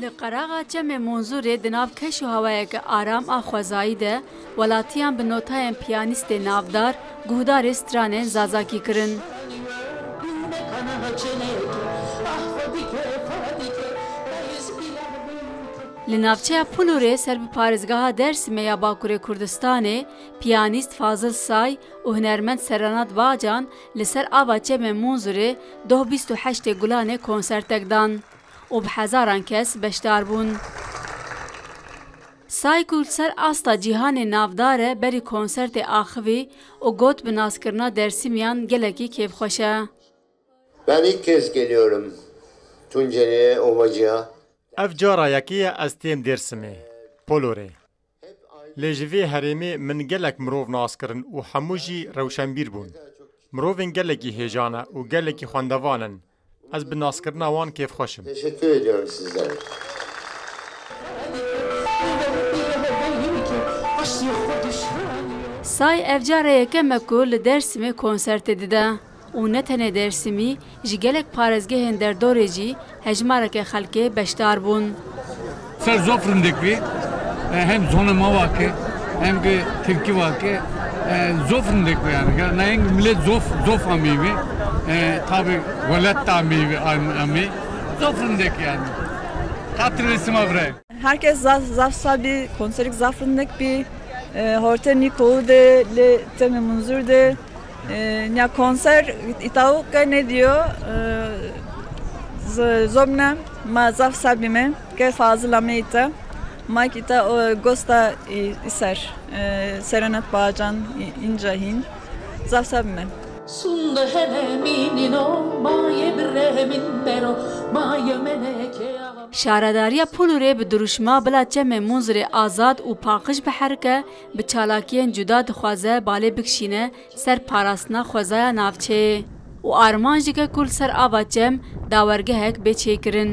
لقراغا جمع منظور دناف کشو هوایه که آرام آخوزایی ده ولاتیان به نوتاین پیانیست نافدار گهدار استرانه زازاکی کرن. لنافچه پولوره سر به پارزگاه درس میا باکوره کردستانه پیانیست فاضل سای و هنرمند سرانات باجان لسر آوا جمع منظور 28 گلانه کنسرتک دان و به هزاران کس بشدار بون. سایکل سر آستا جیهان نافداره بری کنسرت آخوی و گوت به ناز کرنا درسی میان گلکی کیف خوشه. Ben ilk kez geliyorum Tunceli'ye, Ovacı'ya. Ev cara yekiye ez têm Dêrsimê, Polorê. Lê ji vê herêmê min gelek mirov nas kirin û hemû jî rewşenbîr bûn. Mirovên gelekî hêjan e û gelekî xwendevan in. Ez bi naskirina wan kêfxweş im. Teşekkür ediyorum sizlere. Say ev cara yekeme ku li Dêrsimê konsertê dide. û ne tenê Dêrsimî ji gelek parêzgehên derdorê jî hejmareke xelkê beşdar bûn. Ser zofrindek bî hem zonema wake hem ki Tirkî wake zofrindek bî yani neyên millet zof amî tabi welet amî amî zofrindek yani. Hatırlısıma bre. Herkes zavsabi konserik zafrindek bî horte Nikou'de le teme munzur'de ya konser itauka ne diyor zomna ma zaf sabime ke fazla meita ma kita gosta iser serenat bacan incahin zaf sabime sunde heminino maye bremin bero maye meneke شارداریا پولوره به دروشما بلا جمع منظر آزاد و پاقش به حرکه به چالاکیان جدا دخوازه باله بکشینه سر پاراسنا خوزای نافچه و آرمان جگه کل سر آوا جمع داورگه هک بچه کرن.